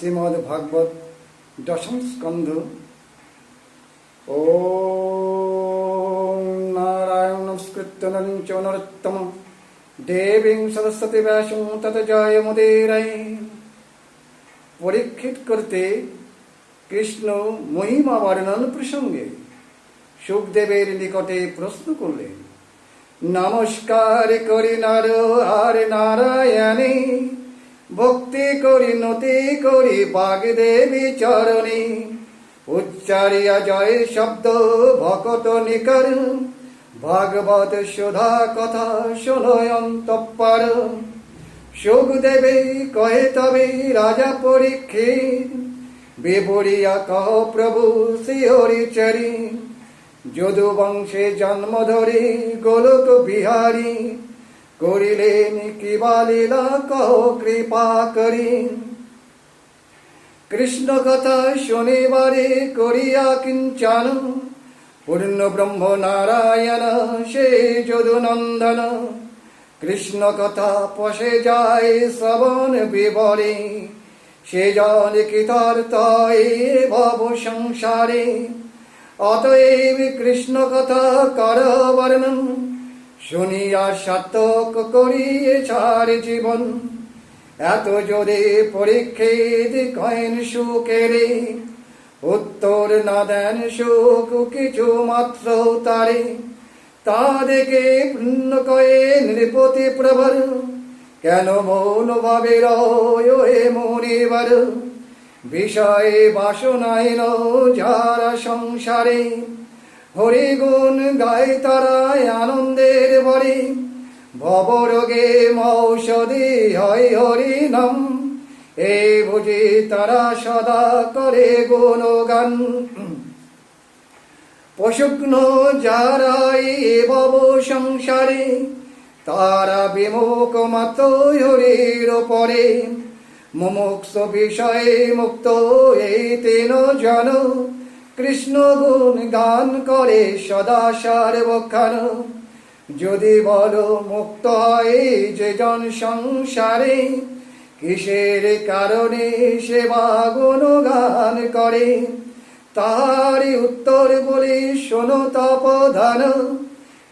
শ্রীমদ্ ভাগবত দশম স্কন্ধ। ॐ नारायणं नमस्कृत्य नरं चैव नरोत्तमं देवीं सरस्वती व्यासं ततो जयमुदीरये। পরীক্ষিত করতে কৃষ্ণ মহিমা বর্ণন প্রসঙ্গে সুখদেবের নিকটে প্রশ্ন করলেন, নমস্কার করি নর আর নারায়ণে, ভক্তি করি নতি করি বাগদেবী চরণে, উচ্চারিয়া জয় শব্দ ভকত নিকর, ভাগবত সুধা কথা শোনয় অন্তঃপর। সুখদেবে কহে তবে রাজা পরীক্ষিত, বিবরিয়া কহ প্রভু শ্রীহরিচরি, যদু বংশে জন্ম ধরে গোলক বিহারী, করিলেন কিবা লীলা কহ কৃপা করি। কৃষ্ণ কথা শনিবারে করিয়া কিঞ্চন, পূর্ণ ব্রহ্ম নারায়ণ সে যদু নন্দন, কৃষ্ণ কথা পশে যায় শ্রবণ বিবরে, সে জন কৃতার্থ ভব সংসারে। অতএব কৃষ্ণ কথা কর বর্ণন, শুনিয়া সার্থক করিয়ে ছাড় জীবন। এত যদি পরীক্ষিত কহেন সুখেরে, উত্তর না দেন সুখ কিছু মাত্র তারে। তা দেখে পূর্ণ কয়ে নৃপতি প্রবর, কেন মৌন ভাবে রয়ে মুনিবার। বিষয়ে বাসনাহীন যারা সংসারে, হরিগুণ গায় তারা আনন্দের বরে। ভবরোগে মৌষধি হয় হরি নাম, এই বুঝি তারা সদা করে গুণগান। পশুগ্ন যারাই ভব সংসারে, তারা বিমুখ মাত্র হরির পরে। মুমুক্ষু বিষয়ে মুক্ত এই তিন জন, কৃষ্ণ গুণ গান করে সদা সার্বক্ষণ। যদি বলো মুক্ত হয় যে জন সংসারে, কিসের কারণে সেবা গুণ গান করে। তাহারি উত্তর বলি শোনো তপধান,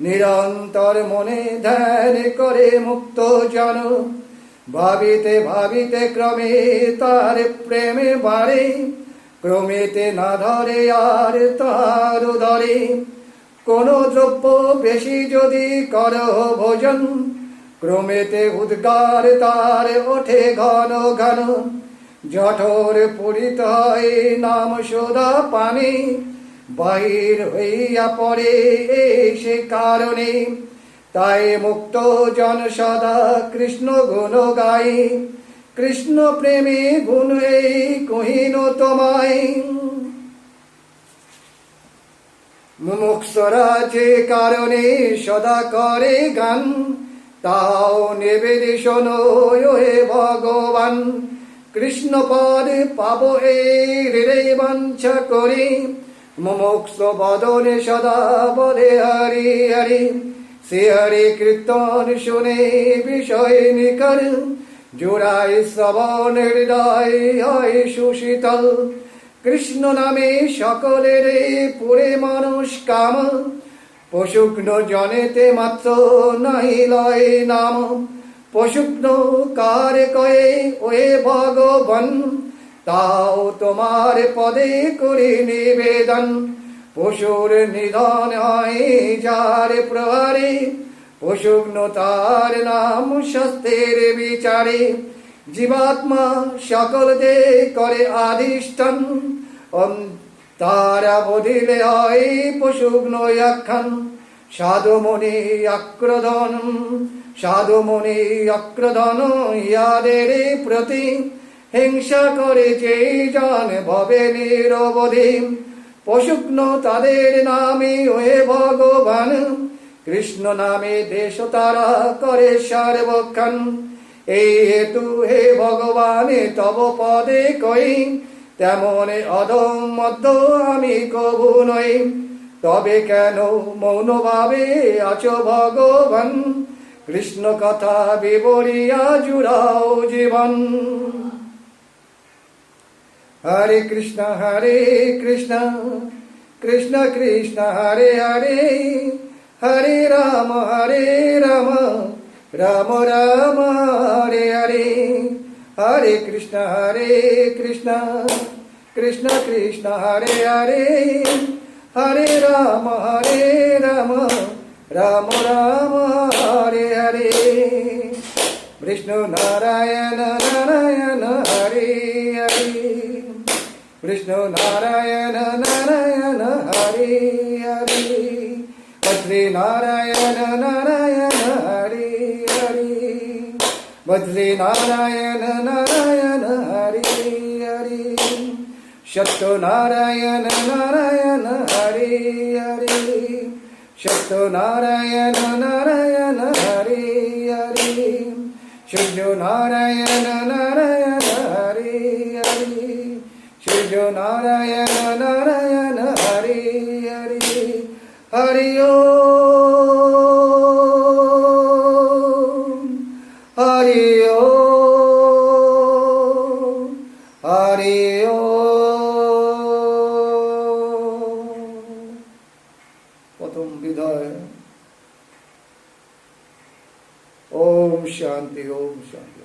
নিরন্তর মনে ধ্যান করে মুক্ত জন। ভাবিতে ভাবিতে ক্রমে তার প্রেমে বাড়ে, ক্রমেতে না ধরে আর তার ধরে। কোন দ্রব্য বেশি যদি কর ভোজন, ক্রমেতে উদ্গার তার ওঠে ঘন ঘন। জঠর পূরিত হয় নাম সোধা পানি, বাহির হইয়া পড়ে সে কারণে। তাই মুক্ত জন সদা কৃষ্ণ গুণ গাই, কৃষ্ণ প্রেমী গুণ এই কহিন তোমায়। মুমুক্ষুরা যে কারণে সদা করে গান, তাও নিবেদিশন হে ভগবান। কৃষ্ণ পদ পাব এই হৃদয় বাঞ্ছা করি, মুমুক্ষু বদনে সদা বলে হরি হরি। সে হরি কীর্তন শুনে বিষয় নিকর, জোড়ায় শ্রবণ হৃদয় হয় সুশীতল। কৃষ্ণ নামে সকলের পুরে মানুষ কাম, পশুগ্ন জনেতে মাত্র নাই লয় নাম। পশুগ্ন কারে কয়ে ওয়ে ভগবান, তাও তোমার পদে করি নিবেদন। পশুর নিধন হয় যার প্রহারে, পশুগ্ন তার নাম শাস্ত্রের বিচারে। জীবাত্মা সকল দে করে আদিষ্টন, তারা বধিলে হয় পশুগ্ন আখ্যান। সাধুমণি আক্রোধন, সাধুমণি আক্রোধন ইয়াদের প্রতি, হিংসা করে যেই জন ভবে নিরবধি। পশুগ্ন তাদের নামে ওহে ভগবান, কৃষ্ণ নামে দেশ তারা করে সর্বক্ষণ। এই হেতু হে ভগবান তব পদে কই, তেমন অধম মধ্য আমি কবু নই। তবে কেন মৌন ভাবে আছো ভগবান, কৃষ্ণ কথা বিবরিয়া জুড়াও জীবন। Hare Krishna, Krishna Krishna, Hare Hare, Hare Rama, Rama Rama, Hare Hare, Hare Krishna, Krishna Krishna, Hare Hare, Hare Rama, Rama Rama, Hare Hare. Vishnu Narayana Narayana Hare Hare, Vishnu Narayana Narayana Hare Hare, Badri Narayana Narayana Hare Hare, Badri Narayana Narayana Hare Hare, Shattu Narayana Narayana Hare Hare, Shattu Narayana Narayana Hare Hare, Shubhyo Narayana Narayana Hare Hare, Shubhyo Narayana Narayana Hare Hare, Hari Om, Hari Om, Hari Om. প্রথম বিদায়। ओम शांति ओम शांति।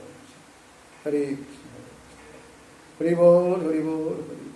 हरे कृष्ण। हरि बोल हरि बोल हरि बोल।